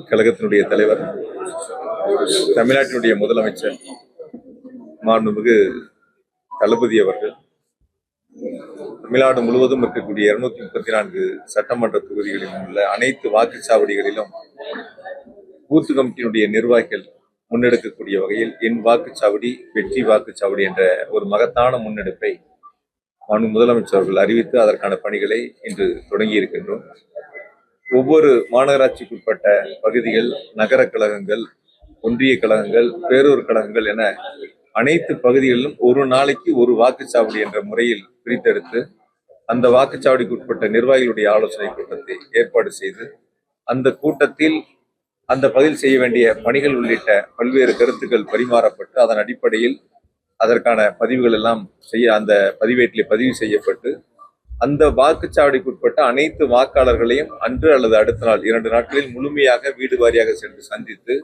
கழகத்தினுடைய தலைவர், தமிழ்நாட்டினுடைய முதலமைச்சர் மாண்புமிகு தளபதி அவர்கள் தமிழ்நாடு முழுவதும் இருக்கக்கூடிய 234 சட்டமன்ற தொகுதிகளில் உள்ள அனைத்து வாக்குச்சாவடிகளிலும் பூத் கமிட்டியினுடைய நிர்வாகிகள் முன்னெடுக்கக்கூடிய வகையில் என் வாக்குச்சாவடி வெற்றி வாக்குச்சாவடி என்ற ஒரு மகத்தான முன்னெடுப்பை மாண்பு முதலமைச்சர் அவர்கள் அறிவித்து அதற்கான பணிகளை இன்று தொடங்கி இருக்கின்றோம். ஒவ்வொரு மாநகராட்சிக்குட்பட்ட பகுதிகள், நகர கழகங்கள், ஒன்றிய கழகங்கள், பேரூர் கழகங்கள் என அனைத்து பகுதிகளிலும் ஒரு நாளைக்கு ஒரு வாக்குச்சாவடி என்ற முறையில் பிரித்தெடுத்து அந்த வாக்குச்சாவடிக்குட்பட்ட நிர்வாகிகளுடைய ஆலோசனை கூட்டத்தை ஏற்பாடு செய்து அந்த கூட்டத்தில் அந்த பகுதியில் செய்ய வேண்டிய பணிகள் உள்ளிட்ட பல்வேறு கருத்துக்கள் பரிமாறப்பட்டு அதன் அடிப்படையில் அதற்கான பதிவுகள் எல்லாம் அந்த பதிவேட்டிலே பதிவு செய்யப்பட்டு அந்த வாக்குச்சாவடிக்குட்பட்ட அனைத்து வாக்காளர்களையும் அன்று அல்லது அடுத்த நாள் 2 நாட்களில் முழுமையாக வீடு வாரியாக சென்று சந்தித்து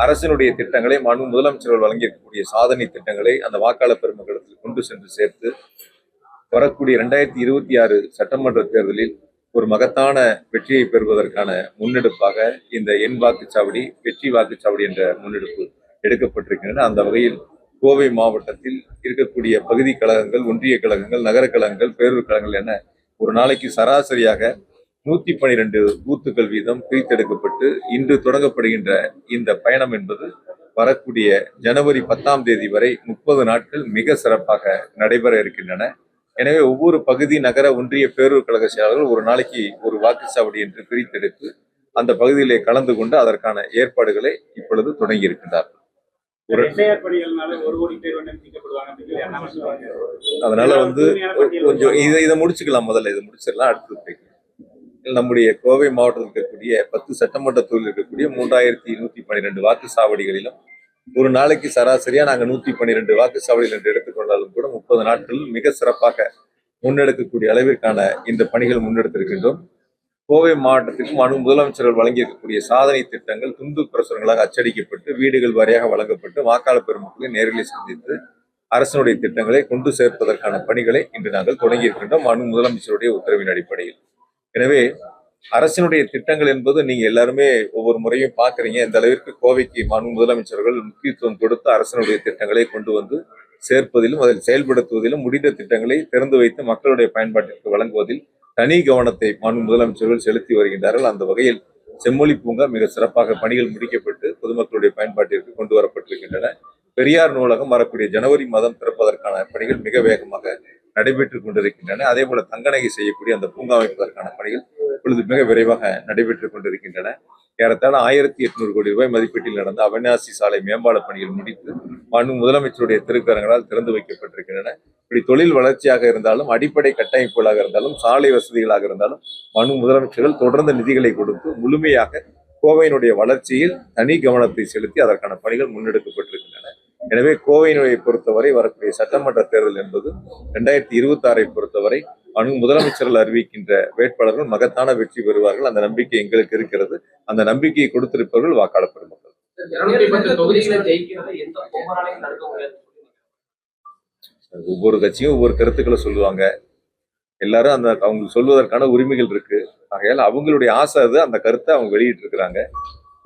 அரசினுடைய திட்டங்களை மாண்பு முதலமைச்சர்கள் வழங்கியிருக்கக்கூடிய சாதனை திட்டங்களை அந்த வாக்காளர் பெருமக்களிடத்தில் கொண்டு சென்று சேர்த்து வரக்கூடிய 2026 சட்டமன்ற தேர்தலில் ஒரு மகத்தான வெற்றியை பெறுவதற்கான முன்னெடுப்பாக இந்த என் வாக்குச்சாவடி வெற்றி வாக்குச்சாவடி என்ற முன்னெடுப்பு எடுக்கப்பட்டிருக்கின்றன. அந்த வகையில் கோவை மாவட்டத்தில் இருக்கக்கூடிய பகுதி கழகங்கள், ஒன்றிய கழகங்கள், நகர கழகங்கள், பேரூர் கழகங்கள் என ஒரு நாளைக்கு சராசரியாக 112 பூத்துக்கள் வீதம் பிரித்தெடுக்கப்பட்டு இன்று தொடங்கப்படுகின்ற இந்த பயணம் என்பது வரக்கூடிய ஜனவரி 10ஆம் தேதி வரை 30 நாட்கள் மிக சிறப்பாக நடைபெற இருக்கின்றன. எனவே ஒவ்வொரு பகுதி, நகர, ஒன்றிய, பேரூர் கழக செயலாளர்கள் ஒரு நாளைக்கு ஒரு வாக்குச்சாவடி என்று பிரித்தெடுத்து அந்த பகுதியிலே கலந்து கொண்டு அதற்கான ஏற்பாடுகளை இப்பொழுது தொடங்கி இருக்கின்றார்கள். அதனால கொஞ்சம் இதை முடிச்சுக்கலாம், முதல்ல இதை முடிச்சிடலாம், அடுத்து நம்முடைய கோவை மாவட்டத்தில் இருக்கக்கூடிய 10 சட்டமன்ற தொகுதியில் இருக்கக்கூடிய 3112 வாக்குச்சாவடிகளிலும் ஒரு நாளைக்கு சராசரியா நாங்கள் 112 வாக்குச்சாவடிகள் என்று எடுத்துக்கொண்டாலும் கூட 30 நாட்களில் மிக சிறப்பாக முன்னெடுக்கக்கூடிய அளவிற்கான இந்த பணிகள் முன்னெடுத்திருக்கின்றோம். கோவை மாவட்டத்திற்கு மாண்பு முதலமைச்சர்கள் வழங்கியிருக்கக்கூடிய சாதனை திட்டங்கள் துண்டு பிரசுரங்களாக அச்சடிக்கப்பட்டு வீடுகள் வாரியாக வழங்கப்பட்டு வாக்காளர் பெருமக்களை நேரில் சந்தித்து அரசினுடைய திட்டங்களை கொண்டு சேர்ப்பதற்கான பணிகளை இன்று நாங்கள் தொடங்கி இருக்கின்றோம் மாண்பு முதலமைச்சருடைய உத்தரவின் அடிப்படையில். எனவே அரசினுடைய திட்டங்கள் என்பது நீங்க எல்லாருமே ஒவ்வொரு முறையும் பாக்குறீங்க. இந்த அளவிற்கு கோவைக்கு மாண்பு முதலமைச்சர்கள் முக்கியத்துவம் கொடுத்து அரசினுடைய திட்டங்களை கொண்டு வந்து சேர்ப்பதிலும் அதில் செயல்படுத்துவதிலும் முடிந்த திட்டங்களை திறந்து வைத்து மக்களுடைய பயன்பாட்டிற்கு வழங்குவதில் தனி கவனத்தை மாண்பு முதலமைச்சர்கள் செலுத்தி வருகின்றார்கள். அந்த வகையில் செம்மொழி பூங்கா மிக சிறப்பாக பணிகள் முடிக்கப்பட்டு பொதுமக்களுடைய பயன்பாட்டிற்கு கொண்டு வரப்பட்டிருக்கின்றன. பெரியார் நூலகம் வரக்கூடிய ஜனவரி மாதம் திறப்பதற்கான பணிகள் மிக வேகமாக நடைபெற்றுக் கொண்டிருக்கின்றன. அதே போல தங்கநகை செய்யக்கூடிய அந்த பூங்கா அமைப்பதற்கான பணிகள் இப்பொழுது மிக விரைவாக நடைபெற்றுக் கொண்டிருக்கின்றன. ஏறத்தாழ 1800 கோடி ரூபாய் மதிப்பீட்டில் நடந்த அவிநாசி சாலை மேம்பால பணிகள் முடித்து மாண்பு முதலமைச்சருடைய திருக்கரங்களால் திறந்து வைக்கப்பட்டிருக்கின்றன. இப்படி தொழில் வளர்ச்சியாக இருந்தாலும், அடிப்படை கட்டமைப்புகளாக இருந்தாலும், சாலை வசதிகளாக இருந்தாலும் மாண்பு முதலமைச்சர்கள் தொடர்ந்து நிதிகளை கொடுத்து முழுமையாக கோவையினுடைய வளர்ச்சியில் தனி கவனத்தை செலுத்தி அதற்கான பணிகள் முன்னெடுக்கப்பட்டிருக்கின்றன. எனவே கோவையினுடைய பொறுத்தவரை வரக்கூடிய சட்டமன்ற தேர்தல் என்பது 2026 பொறுத்தவரை முதலமைச்சர்கள் அறிவிக்கின்ற வேட்பாளர்கள் மகத்தான வெற்றி பெறுவார்கள். அந்த நம்பிக்கை எங்களுக்கு இருக்கிறது. அந்த நம்பிக்கையை கொடுத்திருப்பவர்கள் வாக்காளர் பெருமக்கள். ஒவ்வொரு கட்சியும் ஒவ்வொரு கருத்துக்களை சொல்லுவாங்க. எல்லாரும் அவங்க சொல்வதற்கான உரிமைகள் இருக்கு. ஆகையால் அவங்களுடைய ஆசை அது, அந்த கருத்தை அவங்க வெளியிட்டு இருக்கிறாங்க.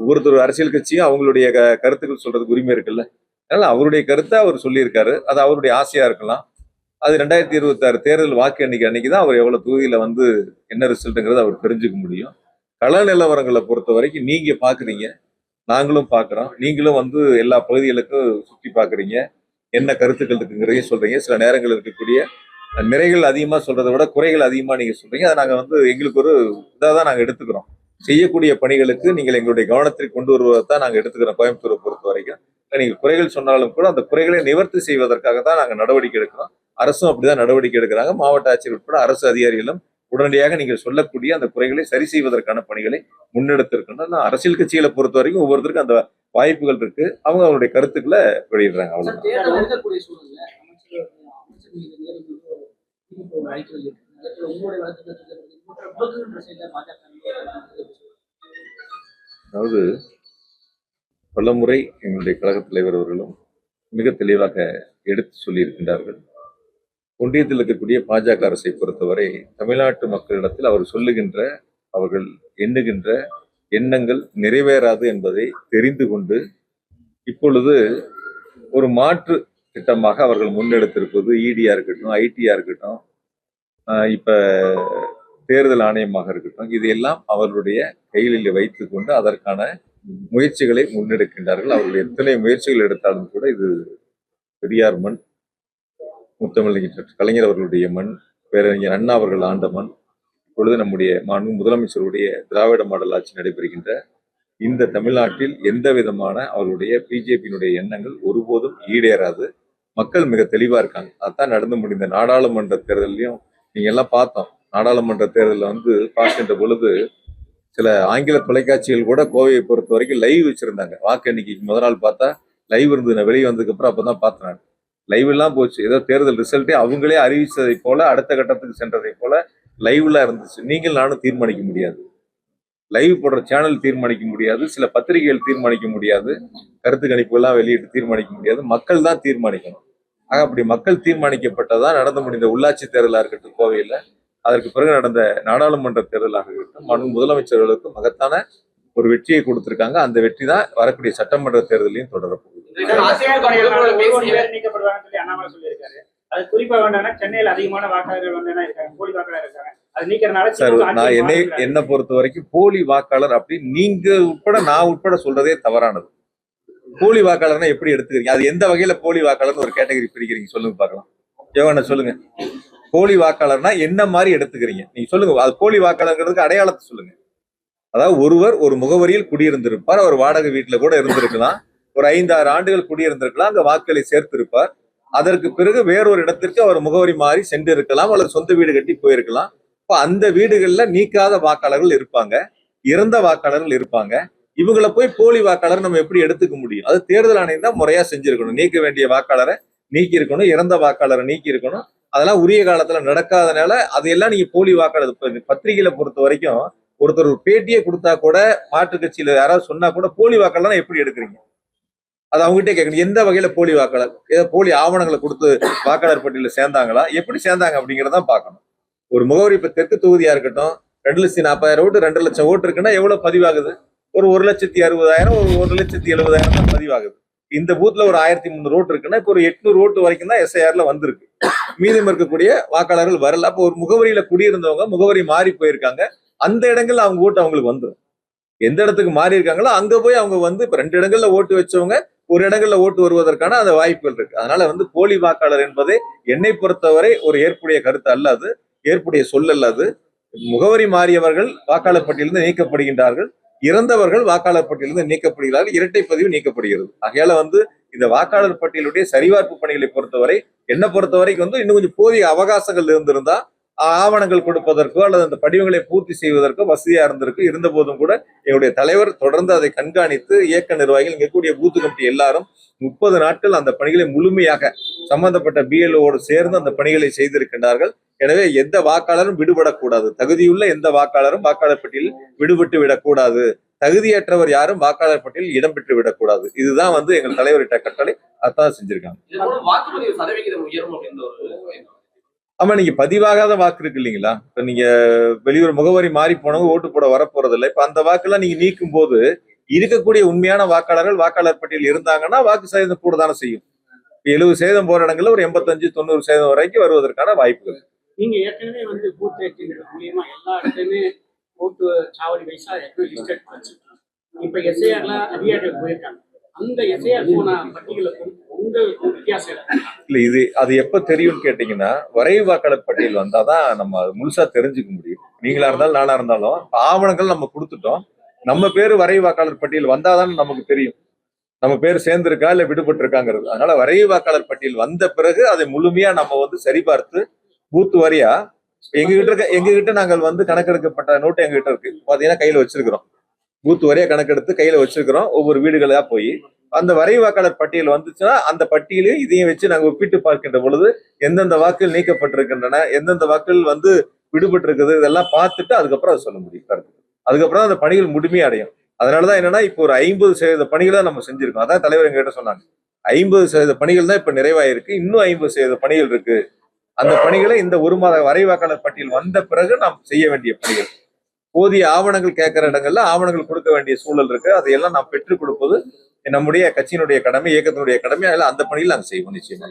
ஒவ்வொருத்தர் அரசியல் கட்சியும் அவங்களுடைய கருத்துக்கள் சொல்றதுக்கு உரிமை இருக்குல்ல. அதனால அவருடைய கருத்தை அவர் சொல்லியிருக்காரு. அது அவருடைய ஆசையா இருக்கலாம். அது 2026 தேர்தல் வாக்கு எண்ணிக்கை அன்னைக்குதான் அவர் எவ்வளவு தொகுதியில என்ன ரிசல்ட்டுங்கிறத அவர் தெரிஞ்சுக்க முடியும். கள நிலவரங்களை பொறுத்த வரைக்கும் நீங்க பாக்குறீங்க, நாங்களும் பாக்குறோம். நீங்களும் எல்லா பகுதிகளுக்கும் சுற்றி பாக்குறீங்க, என்ன கருத்துக்கள் இருக்குங்கிறதையும் சொல்றீங்க. சில நேரங்கள் இருக்கக்கூடிய நிறைகள் அதிகமா சொல்றதை விட குறைகள் அதிகமா நீங்க சொல்றீங்க. அதை நாங்க எங்களுக்கு ஒரு இதான் நாங்க எடுத்துக்கிறோம். செய்யக்கூடிய பணிகளுக்கு நீங்கள் எங்களுடைய கவனத்திற்கு கொண்டு வருவதைத்தான் நாங்க எடுத்துக்கிறோம். கோயம்புத்தூரை பொறுத்த வரைக்கும் நீங்க குறைகள் சொன்னாலும் கூட அந்த குறைகளை நிவர்த்தி செய்வதற்காக தான் நாங்க நடவடிக்கை எடுக்கிறோம். அரசும் அப்படிதான் நடவடிக்கை எடுக்கிறாங்க. மாவட்ட ஆட்சியர் உட்பட அரசு அதிகாரிகளும் உடனடியாக நீங்கள் சொல்லக்கூடிய அந்த குறைகளை சரி செய்வதற்கான பணிகளை முன்னெடுத்திருக்கணும். அரசியல் கட்சிகளை பொறுத்த வரைக்கும் ஒவ்வொருத்தருக்கும் அந்த வாய்ப்புகள் இருக்கு. அவங்க அவருடைய கருத்துக்களை வெளியிடுறாங்க. அவ்வளவுதான். அதாவது பலமுறை எங்களுடைய கழக தலைவர் அவர்களும் மிக தெளிவாக எடுத்து சொல்லியிருக்கின்றார்கள். ஒன்றியத்தில் இருக்கக்கூடிய பாஜக அரசை பொறுத்தவரை தமிழ்நாட்டு மக்களிடத்தில் அவர் சொல்லுகின்ற, அவர்கள் எண்ணுகின்ற எண்ணங்கள் நிறைவேறாது என்பதை தெரிந்து கொண்டு இப்பொழுது ஒரு மாற்று திட்டமாக அவர்கள் முன்னெடுத்திருப்பது இடியா இருக்கட்டும், ஐடியா இருக்கட்டும், இப்ப தேர்தல் ஆணையமாக இருக்கட்டும், இதையெல்லாம் அவர்களுடைய கைகளில் வைத்துக் கொண்டு அதற்கான முயற்சிகளை முன்னெடுக்கின்றார்கள். அவர்கள் எத்தனை முயற்சிகள் எடுத்தாலும் கூட இது பெரியார் மண், முத்தமிழ் கலைஞர் அவர்களுடைய மண், பேரறிஞர் அண்ணா அவர்கள் ஆண்ட மண், இப்பொழுது நம்முடைய மாண்பு முதலமைச்சருடைய திராவிட மாடல் ஆட்சி நடைபெறுகின்ற இந்த தமிழ்நாட்டில் எந்த விதமான அவருடைய பிஜேபியினுடைய எண்ணங்கள் ஒருபோதும் ஈடேறாது. மக்கள் மிக தெளிவா இருக்காங்க. அதான் நடந்து முடிந்த நாடாளுமன்ற தேர்தலையும் நீங்க எல்லாம் பார்த்தோம். நாடாளுமன்ற தேர்தலில் பார்க்கின்ற பொழுது சில ஆங்கில தொலைக்காட்சிகள் கூட கோவையை பொறுத்த வரைக்கும் லைவ் வச்சிருந்தாங்க. வாக்கு எண்ணிக்கைக்கு முதல் நாள் பார்த்தா லைவ் இருந்தது. நான் வெளியே வந்ததுக்கு அப்புறம் அப்பதான் பார்த்தேன். லைவ் எல்லாம் போச்சு. ஏதோ தேர்தல் ரிசல்ட்டே அவங்களே அறிவிச்சதை போல அடுத்த கட்டத்துக்கு சென்றதை போல லைவ்ல இருந்துச்சு. நீங்கள் நானும் தீர்மானிக்க முடியாது. லைவ் போடுற சேனல் தீர்மானிக்க முடியாது, சில பத்திரிகைகள் தீர்மானிக்க முடியாது, கருத்து கணிப்பு எல்லாம் வெளியிட்டு தீர்மானிக்க முடியாது. மக்கள் தான் தீர்மானிக்கணும். ஆக அப்படி மக்கள் தீர்மானிக்கப்பட்டதான் நடந்து முடிந்த உள்ளாட்சி தேர்தலாக இருக்கட்டும் கோவையில், அதற்கு பிறகு நடந்த நாடாளுமன்ற தேர்தலாக இருக்கட்டும், முதலமைச்சர்களுக்கு மகத்தான ஒரு வெற்றியை கொடுத்திருக்காங்க. அந்த வெற்றி தான் வரக்கூடிய சட்டமன்ற தேர்தலையும் தொடரப்போகுது. அது குறிப்பா வேண்டாம்னா சென்னையில் அதிகமான வாக்காளர்கள் வந்து இருக்காங்க, போலி வாக்காளர் இருக்காங்க. அது நீக்கிறனால சார், நான் என்ன பொறுத்த வரைக்கும் போலி வாக்காளர் அப்படின்னு நீங்க உட்பட நான் உட்பட சொல்றதே தவறானது. போலி வாக்காளர்னா எப்படி எடுத்துக்கிறீங்க? அது எந்த வகையில போலி வாக்காளர்னு ஒரு கேட்டகரி பிரிக்கிறீங்க சொல்லுங்க பார்க்கலாம். யோகண்ணா சொல்லுங்க, போலி வாக்காளர்னா என்ன மாதிரி எடுத்துக்கிறீங்க நீங்க சொல்லுங்க. அது போலி வாக்காளர்ங்கிறதுக்கு அடையாளத்தை சொல்லுங்க. அதாவது ஒருவர் ஒரு முகவரியில் குடியிருந்திருப்பார், அவர் வாடகை வீட்டுல கூட இருந்திருக்கலாம், ஒரு 5-6 ஆண்டுகள் குடியிருந்திருக்கலாம், அங்க வாக்குகளை சேர்த்திருப்பார். அதற்கு பிறகு வேறொரு இடத்திற்கு அவர் முகவரி மாறி சென்று இருக்கலாம், அல்லது சொந்த வீடு கட்டி போயிருக்கலாம். இப்போ அந்த வீடுகள்ல நீக்காத வாக்காளர்கள் இருப்பாங்க, இறந்த வாக்காளர்கள் இருப்பாங்க. இவங்களை போய் போலி வாக்காளர் நம்ம எப்படி எடுத்துக்க முடியும்? அது தேர்தல் ஆணையம் தான் முறையா செஞ்சிருக்கணும். நீக்க வேண்டிய வாக்காளரை நீக்கி இருக்கணும், இறந்த வாக்காளரை நீக்கி இருக்கணும். அதெல்லாம் உரிய காலத்துல நடக்காதனால அதையெல்லாம் நீங்க போலி வாக்காளர் பத்திரிகையில பொறுத்த வரைக்கும் ஒருத்தர் ஒரு பேட்டியை கொடுத்தா கூட மாற்று கட்சியில யாராவது சொன்னா கூட போலி வாக்காளர் எப்படி எடுக்கிறீங்க? அது அவங்ககிட்ட கேட்கணும். எந்த வகையில போலி வாக்காளர், ஏதோ போலி ஆவணங்களை கொடுத்து வாக்காளர் பட்டியலில் சேர்ந்தாங்களா, எப்படி சேர்ந்தாங்க அப்படிங்கிறதான் பார்க்கணும். ஒரு முகவரி இப்ப தெற்கு தொகுதியா இருக்கட்டும், 2,40,000 ஓட்டு 2 லட்சம் ஓட்டு இருக்குன்னா எவ்வளவு பதிவாகுது? ஒரு 1,60,000 ஒரு 1,70,000 தான் பதிவாகுது. இந்த பூத்ல ஒரு 1,300 ஓட்டு இருக்குன்னா இப்போ ஒரு 800 ஓட்டு வரைக்கும் தான் எஸ்ஐஆர்ல வந்திருக்கு. மீதம் இருக்கக்கூடிய வாக்காளர்கள் வரல. அப்போ ஒரு முகவரியில குடியிருந்தவங்க முகவரி மாறி போயிருக்காங்க, அந்த இடங்கள்ல அவங்க ஓட்டு அவங்களுக்கு வந்துடும். எந்த இடத்துக்கு மாறி இருக்காங்களோ அங்க போய் அவங்க இப்ப 2 இடங்கள்ல ஓட்டு வச்சவங்க ஒரு இடங்கள்ல ஓட்டு வருவதற்கான அந்த வாய்ப்புகள் இருக்கு. அதனால போலி வாக்காளர் என்பதை என்னை பொறுத்தவரை ஒரு ஏற்புடைய கருத்து அல்ல, அது ஏற்புடைய சொல் அல்ல. அது முகவரி மாறியவர்கள் வாக்காளர் பட்டியலிருந்து நீக்கப்படுகின்றார்கள், இறந்தவர்கள் வாக்காளர் பட்டியலிருந்து நீக்கப்படுகிறார்கள், இரட்டை பதிவு நீக்கப்படுகிறது. ஆகையால இந்த வாக்காளர் பட்டியலுடைய சரிபார்ப்பு பணிகளை பொறுத்தவரை என்ன பொறுத்தவரைக்கும் இன்னும் கொஞ்சம் போதிய அவகாசங்கள் இருந்திருந்தா ஆவணங்கள் கொடுப்பதற்கோ அல்லது அந்த படிவங்களை பூர்த்தி செய்வதற்கோ வசதியா இருந்த போதும் கூட என்னுடைய தலைவர் தொடர்ந்து அதை கண்காணித்து இயக்க நிர்வாகிகள் இங்கக்கூடிய பூத்து கமிட்டி எல்லாரும் 30 நாட்கள் அந்த பணிகளை முழுமையாக சம்பந்தப்பட்ட பிஎல்ஓடு சேர்ந்து அந்த பணிகளை செய்திருக்கின்றார்கள். எனவே எந்த வாக்காளரும் விடுபடக்கூடாது, தகுதியுள்ள எந்த வாக்காளரும் வாக்காளர் பட்டியலில் விடுபட்டு விடக்கூடாது, தகுதியற்றவர் யாரும் வாக்காளர் பட்டியலில் இடம்பெற்று விடக்கூடாது. இதுதான் எங்கள் தலைவரிட்ட கட்டளை. அதான் செஞ்சிருக்காங்க. ஆமா, நீங்க பதிவாகாத வாக்கு இருக்கு இல்லைங்களா? இப்ப நீங்க வெளியூர் முகவரி மாறி போனவங்க ஓட்டு போட வரப்போறது இல்லை. இப்ப அந்த வாக்கெல்லாம் நீங்க நீக்கும் போது இருக்கக்கூடிய உண்மையான வாக்காளர்கள் வாக்காளர் பட்டியல் இருந்தாங்கன்னா வாக்கு சதவீதம் கூட தானே செய்யும். 70% போற இடங்கள்ல ஒரு 85-90% வரைக்கும் வருவதற்கான வாய்ப்புகள். நீங்க ஏற்கனவே பூத் மூலியமா எல்லா இடத்துலயுமே ஓட்டு சாவடி வைசா லிஸ்டட் வச்சு இப்ப எஸ்ஐஆர்லாம் அதிகாரிகள் போயிருக்காங்க. அந்த எஸ்ஐஆர் போன பட்டியலுக்கும் இல்ல, இது அது எப்ப தெரியும்னு கேட்டீங்கன்னா வரைவு வாக்காளர் பட்டியல் வந்தாதான் நம்ம முழுசா தெரிஞ்சுக்க முடியும். நீங்களா இருந்தாலும் நானா இருந்தாலும் ஆவணங்கள் நம்ம கொடுத்துட்டோம், நம்ம பேரு வரைவு வாக்காளர் பட்டியல் வந்தாதான் நமக்கு தெரியும் நம்ம பேர் சேர்ந்திருக்கா இல்ல விடுபட்டு இருக்காங்கிறது. அதனால வரைவு வாக்காளர் பட்டியல் வந்த பிறகு அதை முழுமையா நம்ம சரிபார்த்து பூத்து வாரியா எங்ககிட்ட நாங்கள் கணக்கெடுக்கப்பட்ட நோட்டு எங்ககிட்ட இருக்கு பாத்தீங்கன்னா கையில வச்சிருக்கிறோம். பூத்து வரையா கணக்கெடுத்து கையில வச்சிருக்கிறோம். ஒவ்வொரு வீடுகளா போய் அந்த வரைவு வாக்காளர் பட்டியல் வந்துச்சுன்னா அந்த பட்டியலையும் இதையும் வச்சு நாங்கள் ஒப்பிட்டு பார்க்கின்ற பொழுது எந்தெந்த வாக்குகள் நீக்கப்பட்டிருக்கின்றன, எந்தெந்த வாக்குகள் விடுபட்டு இருக்குது, இதெல்லாம் பார்த்துட்டு அதுக்கப்புறம் அதை சொல்ல முடியும் கருத்து. அதுக்கப்புறம் அந்த பணிகள் முழுமையா அடையும். அதனாலதான் என்னன்னா இப்போ ஒரு 50% பணிகளை நம்ம செஞ்சிருக்கோம். அதான் தலைவர் எங்ககிட்ட சொன்னாங்க, 50% பணிகள் தான் இப்ப நிறைவாயிருக்கு, இன்னும் 50% பணிகள் இருக்கு. அந்த பணிகளை இந்த 1 மாத வரைவு வாக்காளர் பட்டியல் வந்த பிறகு நாம் செய்ய வேண்டிய பணிகள். போதிய ஆவணங்கள் கேட்கிற இடங்கள்ல ஆவணங்கள் கொடுக்க வேண்டிய சூழல் இருக்கு. அதையெல்லாம் நாம் பெற்றுக் கொடுப்பது நம்முடைய கட்சியினுடைய கடமை, இயக்கத்தினுடைய கடமை. அதெல்லாம் அந்த பணியில் நாங்கள் செய்வோம் நிச்சயமா.